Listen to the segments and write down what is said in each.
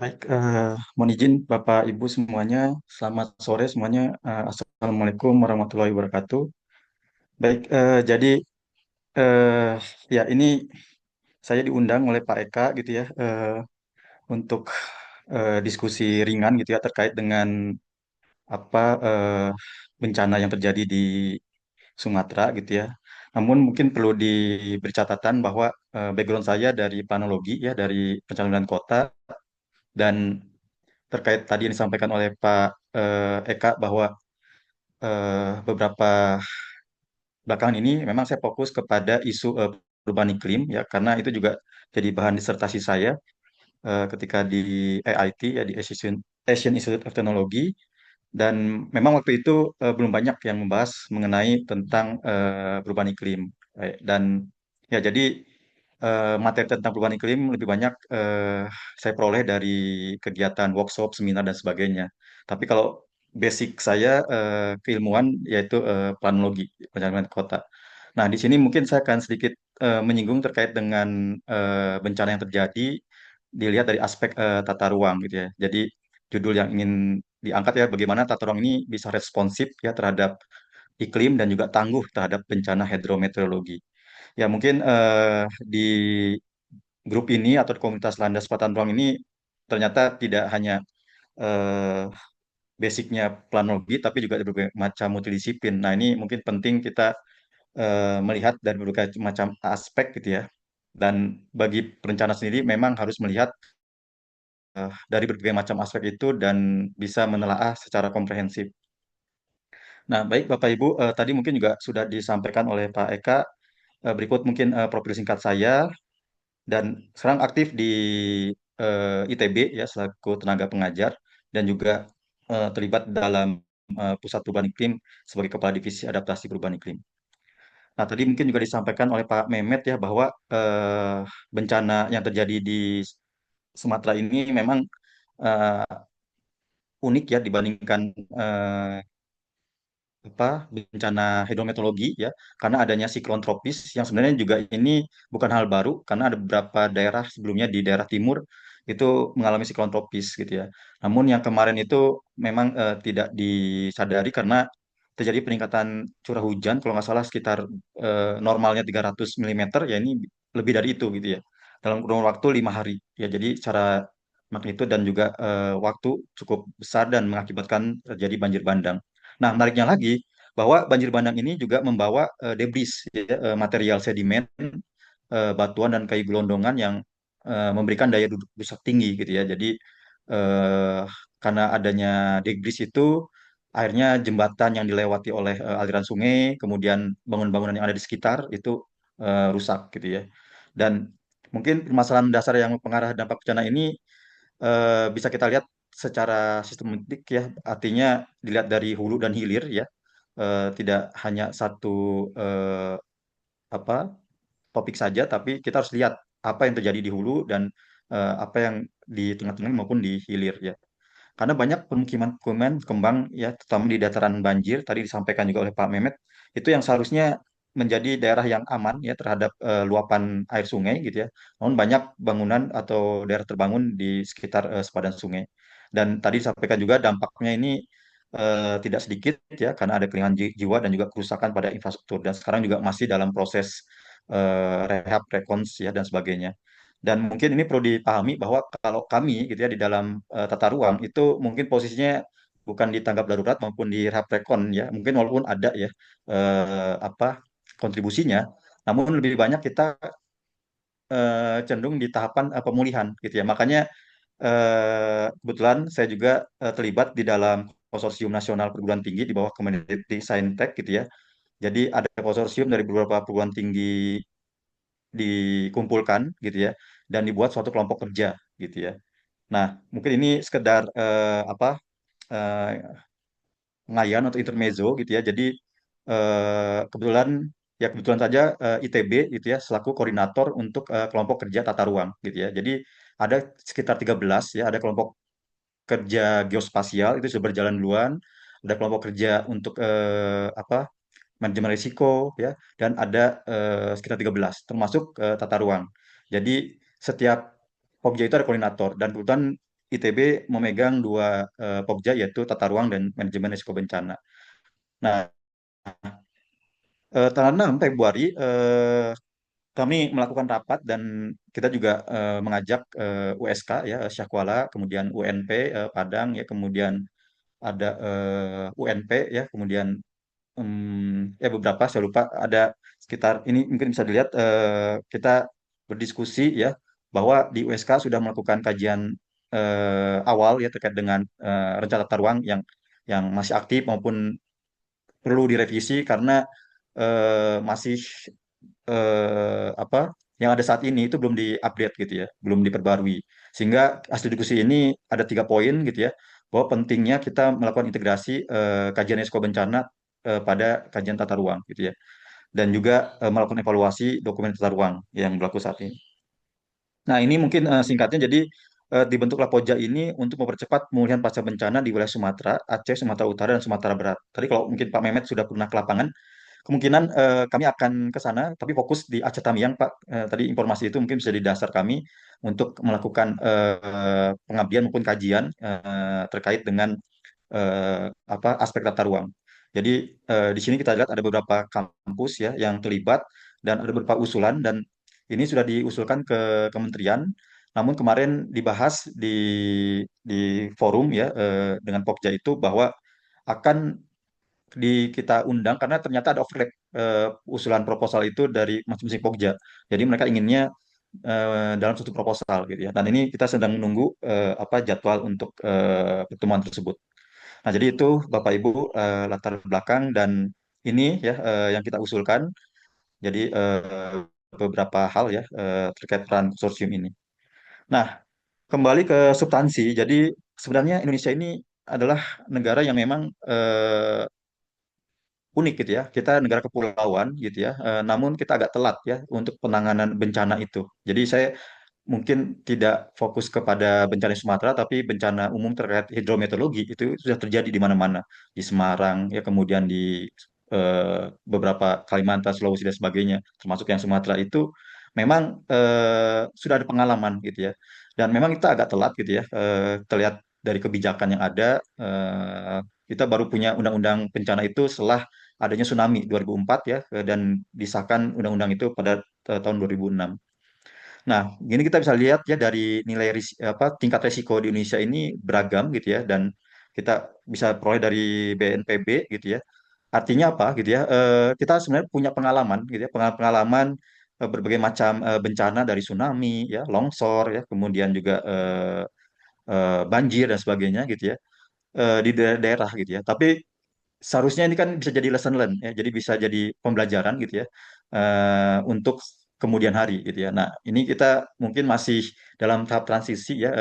Baik, mohon izin Bapak Ibu semuanya, selamat sore semuanya. Assalamualaikum warahmatullahi wabarakatuh. Baik, jadi eh, ya ini saya diundang oleh Pak Eka gitu ya untuk diskusi ringan gitu ya terkait dengan apa bencana yang terjadi di Sumatera gitu ya. Namun mungkin perlu diberi catatan bahwa background saya dari planologi ya, dari perencanaan kota dan terkait tadi yang disampaikan oleh Pak Eka bahwa beberapa belakangan ini memang saya fokus kepada isu perubahan iklim ya karena itu juga jadi bahan disertasi saya ketika di AIT ya di Asian Institute of Technology dan memang waktu itu belum banyak yang membahas mengenai tentang perubahan iklim. Dan ya jadi materi tentang perubahan iklim lebih banyak saya peroleh dari kegiatan workshop, seminar dan sebagainya. Tapi kalau basic saya keilmuan yaitu planologi, perencanaan kota. Nah, di sini mungkin saya akan sedikit menyinggung terkait dengan bencana yang terjadi dilihat dari aspek tata ruang gitu ya. Jadi judul yang ingin diangkat ya bagaimana tata ruang ini bisa responsif ya terhadap iklim dan juga tangguh terhadap bencana hidrometeorologi. Ya mungkin di grup ini atau di komunitas landas tata ruang ini ternyata tidak hanya eh, basicnya planologi tapi juga ada berbagai macam multidisiplin. Nah ini mungkin penting kita melihat dari berbagai macam aspek gitu ya. Dan bagi perencana sendiri memang harus melihat dari berbagai macam aspek itu dan bisa menelaah secara komprehensif. Nah, baik Bapak Ibu, tadi mungkin juga sudah disampaikan oleh Pak Eka. Berikut mungkin profil singkat saya dan sekarang aktif di ITB ya selaku tenaga pengajar dan juga terlibat dalam Pusat Perubahan Iklim sebagai Kepala Divisi Adaptasi Perubahan Iklim. Nah, tadi mungkin juga disampaikan oleh Pak Mehmet ya bahwa bencana yang terjadi di Sumatera ini memang eh, unik ya dibandingkan eh, bencana hidrometeorologi ya karena adanya siklon tropis yang sebenarnya juga ini bukan hal baru karena ada beberapa daerah sebelumnya di daerah timur itu mengalami siklon tropis gitu ya. Namun yang kemarin itu memang tidak disadari karena terjadi peningkatan curah hujan kalau nggak salah sekitar normalnya 300 mm ya ini lebih dari itu gitu ya dalam kurun waktu 5 hari ya jadi secara magnitudo dan juga waktu cukup besar dan mengakibatkan terjadi banjir bandang. Nah, menariknya lagi bahwa banjir bandang ini juga membawa debris, ya, material sedimen, batuan dan kayu gelondongan yang memberikan daya rusak tinggi gitu ya. Jadi eh, karena adanya debris itu, akhirnya jembatan yang dilewati oleh aliran sungai, kemudian bangunan-bangunan yang ada di sekitar itu rusak gitu ya. Dan mungkin permasalahan dasar yang pengarah dampak bencana ini bisa kita lihat secara sistematik ya, artinya dilihat dari hulu dan hilir ya, tidak hanya satu eh, apa topik saja, tapi kita harus lihat apa yang terjadi di hulu dan apa yang di tengah-tengah maupun di hilir ya. Karena banyak pemukiman-pemukiman kembang ya, terutama di dataran banjir, tadi disampaikan juga oleh Pak Mehmet, itu yang seharusnya menjadi daerah yang aman ya terhadap luapan air sungai gitu ya. Namun banyak bangunan atau daerah terbangun di sekitar sepadan sungai. Dan tadi disampaikan juga dampaknya ini tidak sedikit ya karena ada kehilangan jiwa dan juga kerusakan pada infrastruktur dan sekarang juga masih dalam proses rehab, rekons ya dan sebagainya. Dan mungkin ini perlu dipahami bahwa kalau kami gitu ya di dalam tata ruang itu mungkin posisinya bukan di tanggap darurat maupun di rehab rekon ya. Mungkin walaupun ada ya apa kontribusinya, namun lebih banyak kita cenderung di tahapan pemulihan gitu ya. Makanya kebetulan saya juga terlibat di dalam konsorsium nasional perguruan tinggi di bawah Kemendikbud Saintek gitu ya. Jadi ada konsorsium dari beberapa perguruan tinggi dikumpulkan gitu ya dan dibuat suatu kelompok kerja gitu ya. Nah, mungkin ini sekedar eh, ngayan atau intermezzo gitu ya. Jadi kebetulan ya kebetulan saja ITB gitu ya selaku koordinator untuk kelompok kerja tata ruang gitu ya. Jadi ada sekitar 13 ya, ada kelompok kerja geospasial itu sudah berjalan duluan, ada kelompok kerja untuk manajemen risiko ya dan ada sekitar 13 termasuk tata ruang. Jadi setiap objek itu ada koordinator dan kebetulan ITB memegang dua Pokja, yaitu tata ruang dan manajemen risiko bencana. Nah, tanggal 6 Februari kami melakukan rapat dan kita juga mengajak USK ya, Syahkuala, kemudian UNP Padang ya, kemudian ada UNP ya, kemudian ya beberapa saya lupa, ada sekitar ini mungkin bisa dilihat, kita berdiskusi ya bahwa di USK sudah melakukan kajian awal ya terkait dengan rencana tata ruang yang masih aktif maupun perlu direvisi karena masih apa yang ada saat ini itu belum diupdate gitu ya, belum diperbarui. Sehingga hasil diskusi ini ada 3 poin gitu ya, bahwa pentingnya kita melakukan integrasi kajian risiko bencana pada kajian tata ruang gitu ya, dan juga melakukan evaluasi dokumen tata ruang yang berlaku saat ini. Nah, ini mungkin singkatnya, jadi dibentuklah Pojja ini untuk mempercepat pemulihan pasca bencana di wilayah Sumatera, Aceh, Sumatera Utara, dan Sumatera Barat. Tadi kalau mungkin Pak Mehmet sudah pernah ke lapangan, kemungkinan kami akan ke sana, tapi fokus di Aceh Tamiang, Pak. Tadi informasi itu mungkin bisa di dasar kami untuk melakukan pengabdian maupun kajian terkait dengan apa aspek tata ruang. Jadi di sini kita lihat ada beberapa kampus ya yang terlibat dan ada beberapa usulan, dan ini sudah diusulkan ke kementerian. Namun kemarin dibahas di forum ya dengan Pokja itu bahwa akan kita undang karena ternyata ada overlap usulan proposal itu dari masing-masing Pokja. Jadi mereka inginnya dalam satu proposal gitu ya. Dan ini kita sedang menunggu apa jadwal untuk pertemuan tersebut. Nah, jadi itu Bapak Ibu latar belakang dan ini ya yang kita usulkan. Jadi beberapa hal ya terkait peran konsorsium ini. Nah, kembali ke substansi. Jadi sebenarnya Indonesia ini adalah negara yang memang unik gitu ya. Kita negara kepulauan gitu ya. Namun kita agak telat ya untuk penanganan bencana itu. Jadi saya mungkin tidak fokus kepada bencana di Sumatera, tapi bencana umum terkait hidrometeorologi itu sudah terjadi di mana-mana, di Semarang, ya kemudian di beberapa Kalimantan, Sulawesi dan sebagainya, termasuk yang Sumatera itu memang sudah ada pengalaman gitu ya, dan memang kita agak telat gitu ya, terlihat dari kebijakan yang ada, kita baru punya undang-undang bencana itu setelah adanya tsunami 2004 ya, dan disahkan undang-undang itu pada tahun 2006. Nah, gini kita bisa lihat ya dari apa tingkat resiko di Indonesia ini beragam gitu ya, dan kita bisa peroleh dari BNPB gitu ya. Artinya apa gitu ya? Kita sebenarnya punya pengalaman gitu ya, pengalaman berbagai macam bencana dari tsunami ya, longsor ya, kemudian juga banjir dan sebagainya gitu ya di daerah-daerah gitu ya. Tapi seharusnya ini kan bisa jadi lesson learn ya, jadi bisa jadi pembelajaran gitu ya untuk kemudian hari gitu ya. Nah, ini kita mungkin masih dalam tahap transisi ya,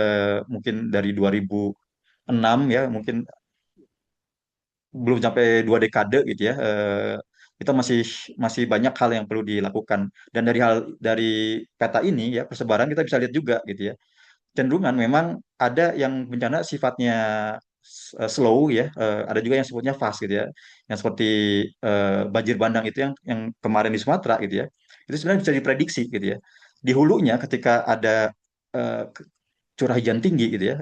mungkin dari 2006 ya, mungkin belum sampai 2 dekade gitu ya. Kita masih masih banyak hal yang perlu dilakukan, dan dari peta ini ya persebaran kita bisa lihat juga gitu ya, cenderungan memang ada yang bencana sifatnya slow ya, ada juga yang sifatnya fast gitu ya. Yang seperti banjir bandang itu yang kemarin di Sumatera gitu ya. Itu sebenarnya bisa diprediksi gitu ya. Di hulunya ketika ada curah hujan tinggi gitu ya.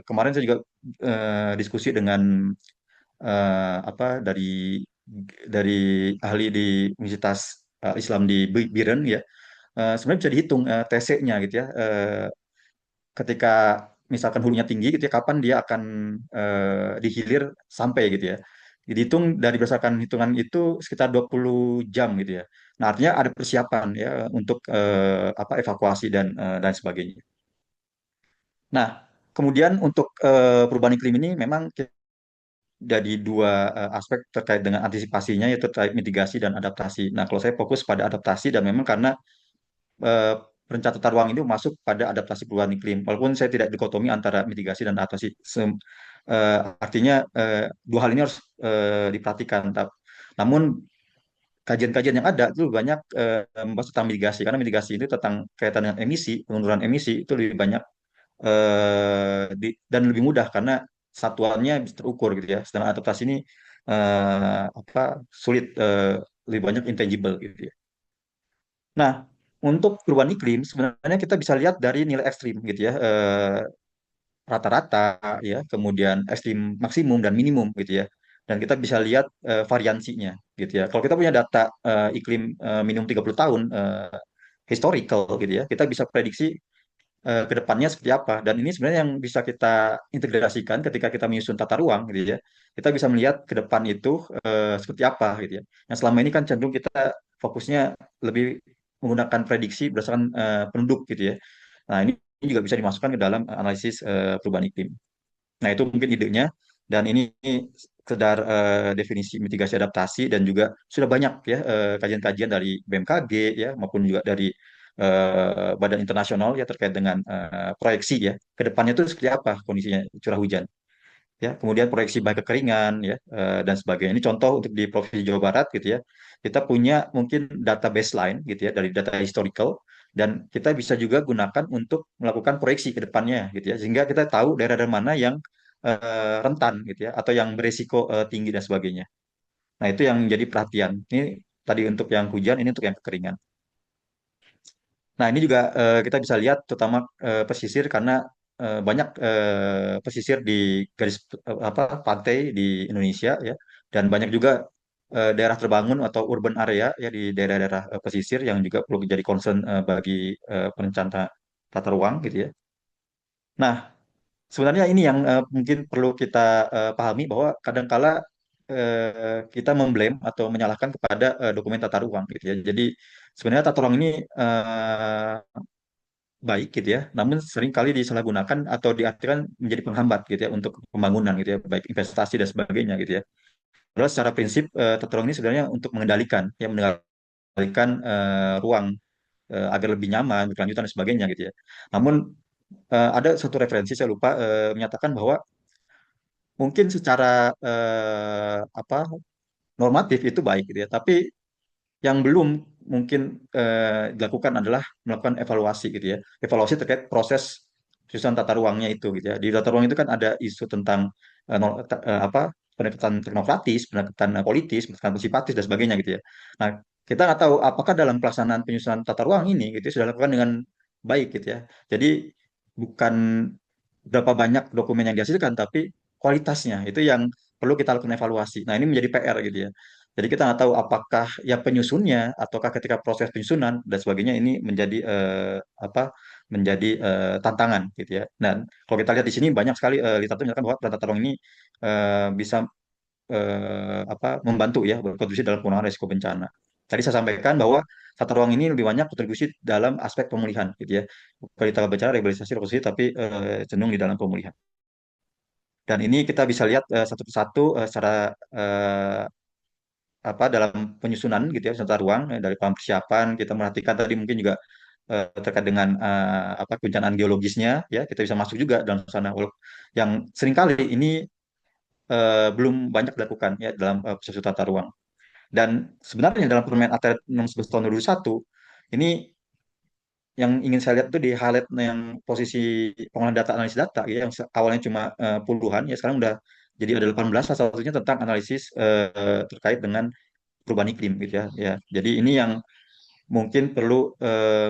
Kemarin saya juga diskusi dengan apa dari ahli di Universitas Islam di Biren ya. Sebenarnya bisa dihitung TC-nya gitu ya. Ketika misalkan hulunya tinggi gitu ya, kapan dia akan dihilir sampai gitu ya. Dihitung dari berdasarkan hitungan itu sekitar 20 jam gitu ya. Nah, artinya ada persiapan ya untuk apa evakuasi dan sebagainya. Nah, kemudian untuk perubahan iklim ini memang dari dua aspek terkait dengan antisipasinya, yaitu terkait mitigasi dan adaptasi. Nah, kalau saya fokus pada adaptasi, dan memang karena eh, perencanaan tata ruang ini masuk pada adaptasi perubahan iklim. Walaupun saya tidak dikotomi antara mitigasi dan adaptasi. Artinya dua hal ini harus diperhatikan. Namun kajian-kajian yang ada itu banyak membahas tentang mitigasi, karena mitigasi itu tentang kaitan dengan emisi, penurunan emisi itu lebih banyak dan lebih mudah karena satuannya bisa terukur gitu ya. Sedangkan adaptasi ini apa sulit, lebih banyak intangible gitu ya. Nah, untuk perubahan iklim sebenarnya kita bisa lihat dari nilai ekstrim gitu ya. rata-rata ya, kemudian ekstrim maksimum dan minimum gitu ya. Dan kita bisa lihat variansinya gitu ya. Kalau kita punya data iklim minimum 30 tahun historical gitu ya, kita bisa prediksi ke depannya seperti apa. Dan ini sebenarnya yang bisa kita integrasikan ketika kita menyusun tata ruang gitu ya. Kita bisa melihat ke depan itu seperti apa gitu ya. Yang selama ini kan cenderung kita fokusnya lebih menggunakan prediksi berdasarkan penduduk gitu ya. Nah, ini juga bisa dimasukkan ke dalam analisis perubahan iklim. Nah, itu mungkin idenya. Dan ini sekedar definisi mitigasi adaptasi dan juga sudah banyak ya kajian-kajian dari BMKG ya maupun juga dari badan internasional ya terkait dengan proyeksi ya ke depannya itu seperti apa kondisinya curah hujan ya kemudian proyeksi bahan kekeringan ya dan sebagainya. Ini contoh untuk di Provinsi Jawa Barat gitu ya. Kita punya mungkin data baseline gitu ya dari data historical dan kita bisa juga gunakan untuk melakukan proyeksi ke depannya gitu ya sehingga kita tahu daerah-daerah mana yang rentan gitu ya atau yang beresiko tinggi dan sebagainya. Nah, itu yang menjadi perhatian. Ini tadi untuk yang hujan, ini untuk yang kekeringan. Nah, ini juga kita bisa lihat terutama pesisir karena banyak pesisir di garis apa pantai di Indonesia ya dan banyak juga daerah terbangun atau urban area ya di daerah-daerah pesisir yang juga perlu menjadi concern bagi perencana tata ruang gitu ya. Nah, sebenarnya ini yang mungkin perlu kita pahami bahwa kadangkala kita memblame atau menyalahkan kepada dokumen tata ruang gitu ya. Jadi sebenarnya tata ruang ini baik gitu ya, namun seringkali disalahgunakan atau diartikan menjadi penghambat gitu ya untuk pembangunan gitu ya, baik investasi dan sebagainya gitu ya. Padahal secara prinsip tata ruang ini sebenarnya untuk mengendalikan ya mengendalikan ruang agar lebih nyaman, berkelanjutan dan sebagainya gitu ya. Namun ada satu referensi saya lupa menyatakan bahwa mungkin secara apa normatif itu baik gitu ya, tapi yang belum mungkin dilakukan adalah melakukan evaluasi gitu ya. Evaluasi terkait proses susunan tata ruangnya itu gitu ya. Di tata ruang itu kan ada isu tentang apa pendekatan teknokratis, pendekatan politis, pendekatan partisipatif dan sebagainya gitu ya. Nah, kita nggak tahu apakah dalam pelaksanaan penyusunan tata ruang ini gitu ya, sudah dilakukan dengan baik gitu ya. Jadi bukan berapa banyak dokumen yang dihasilkan, tapi kualitasnya itu yang perlu kita lakukan evaluasi. Nah, ini menjadi PR gitu ya. Jadi kita nggak tahu apakah ya penyusunnya ataukah ketika proses penyusunan dan sebagainya ini menjadi apa menjadi tantangan gitu ya. Dan kalau kita lihat di sini banyak sekali literatur menyatakan bahwa tata ruang ini bisa apa membantu ya berkontribusi dalam pengurangan risiko bencana. Tadi saya sampaikan bahwa tata ruang ini lebih banyak kontribusi dalam aspek pemulihan gitu ya. Kalau kita bicara rehabilitasi rekonstruksi tapi cenderung di dalam pemulihan. Dan ini kita bisa lihat satu persatu secara eh, apa dalam penyusunan gitu ya tata ruang dari persiapan kita merhatikan tadi mungkin juga terkait dengan apa kebencanaan geologisnya ya kita bisa masuk juga dalam sana yang seringkali ini belum banyak dilakukan ya dalam proses tata ruang. Dan sebenarnya dalam permen ATR 611 tahun 2001 ini yang ingin saya lihat itu di highlight yang posisi pengolahan data analisis data ya yang awalnya cuma puluhan ya sekarang udah jadi ada 18 salah satunya tentang analisis terkait dengan perubahan iklim gitu ya. Ya, jadi ini yang mungkin perlu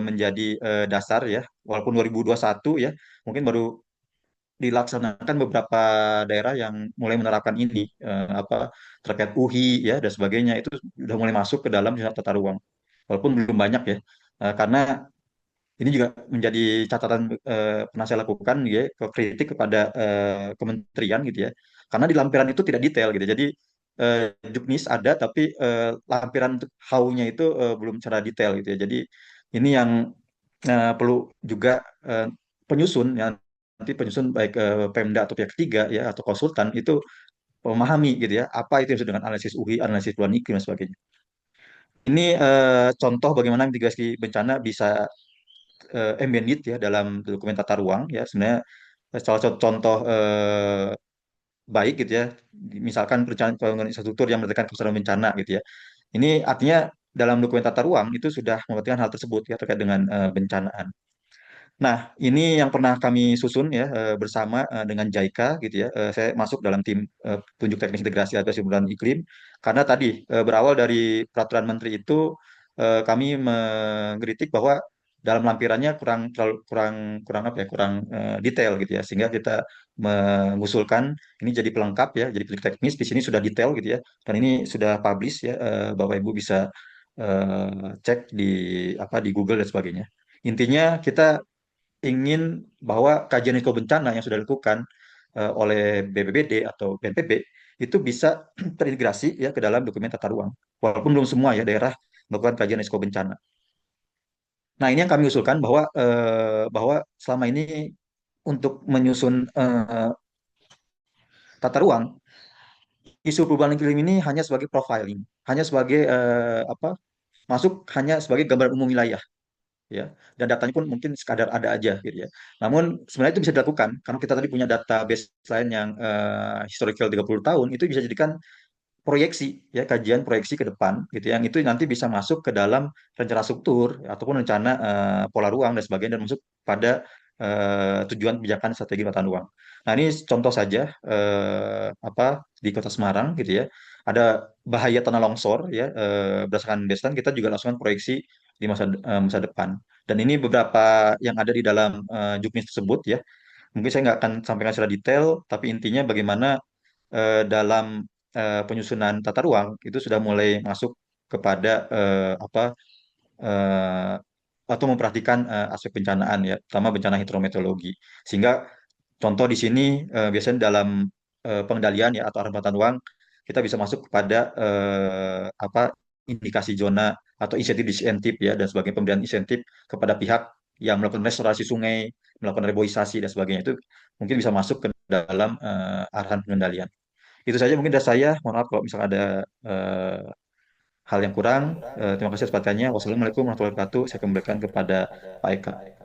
menjadi dasar ya walaupun 2021 ya mungkin baru dilaksanakan beberapa daerah yang mulai menerapkan ini apa terkait UHI ya dan sebagainya itu sudah mulai masuk ke dalam tata ruang walaupun belum banyak ya. Karena ini juga menjadi catatan pernah saya lakukan ya ke kritik kepada kementerian gitu ya karena di lampiran itu tidak detail gitu jadi juknis ada tapi lampiran untuk how-nya itu belum secara detail gitu ya jadi ini yang perlu juga eh, penyusun ya nanti penyusun baik Pemda atau pihak ketiga ya atau konsultan itu memahami gitu ya apa itu yang disebut dengan analisis UHI, analisis perubahan iklim dan sebagainya. Ini contoh bagaimana mitigasi bencana bisa embedded ya dalam dokumen tata ruang ya sebenarnya salah satu contoh baik gitu ya misalkan perencanaan pembangunan infrastruktur yang mendekatkan kerusakan bencana gitu ya ini artinya dalam dokumen tata ruang itu sudah memperhatikan hal tersebut ya terkait dengan bencanaan. Nah, ini yang pernah kami susun ya bersama dengan JICA gitu ya. Saya masuk dalam tim tunjuk teknis integrasi adaptasi perubahan iklim karena tadi berawal dari peraturan menteri itu kami mengkritik bahwa dalam lampirannya kurang terlalu kurang kurang apa ya kurang detail gitu ya, sehingga kita mengusulkan ini jadi pelengkap ya, jadi pelik teknis di sini sudah detail gitu ya, dan ini sudah publish ya, Bapak Ibu bisa cek di apa di Google dan sebagainya. Intinya kita ingin bahwa kajian risiko bencana yang sudah dilakukan oleh BPBD atau BNPB itu bisa terintegrasi ya ke dalam dokumen tata ruang. Walaupun belum semua ya daerah melakukan kajian risiko bencana. Nah, ini yang kami usulkan bahwa selama ini untuk menyusun tata ruang, isu perubahan iklim ini hanya sebagai profiling, hanya sebagai apa? Masuk hanya sebagai gambaran umum wilayah ya. Dan datanya pun mungkin sekadar ada aja gitu ya. Namun sebenarnya itu bisa dilakukan karena kita tadi punya data baseline yang historical 30 tahun, itu bisa jadikan proyeksi ya, kajian proyeksi ke depan gitu yang itu nanti bisa masuk ke dalam rencana struktur ataupun rencana pola ruang dan sebagainya, dan masuk pada tujuan kebijakan strategi penataan ruang. Nah, ini contoh saja apa di Kota Semarang gitu ya. Ada bahaya tanah longsor ya, berdasarkan baseline kita juga langsung proyeksi di masa depan. Dan ini beberapa yang ada di dalam juknis tersebut ya. Mungkin saya nggak akan sampaikan secara detail, tapi intinya bagaimana dalam penyusunan tata ruang itu sudah mulai masuk kepada apa eh, atau memperhatikan aspek bencanaan ya, terutama bencana hidrometeorologi. Sehingga contoh di sini biasanya dalam pengendalian ya atau arah tata ruang kita bisa masuk kepada apa indikasi zona atau insentif ya dan sebagai pemberian insentif kepada pihak yang melakukan restorasi sungai, melakukan reboisasi dan sebagainya, itu mungkin bisa masuk ke dalam arahan pengendalian. Itu saja mungkin dari saya. Mohon maaf kalau misalnya ada hal yang kurang. Terima kasih atas perhatiannya. Wassalamualaikum warahmatullahi wabarakatuh. Saya kembalikan kepada Pak Eka.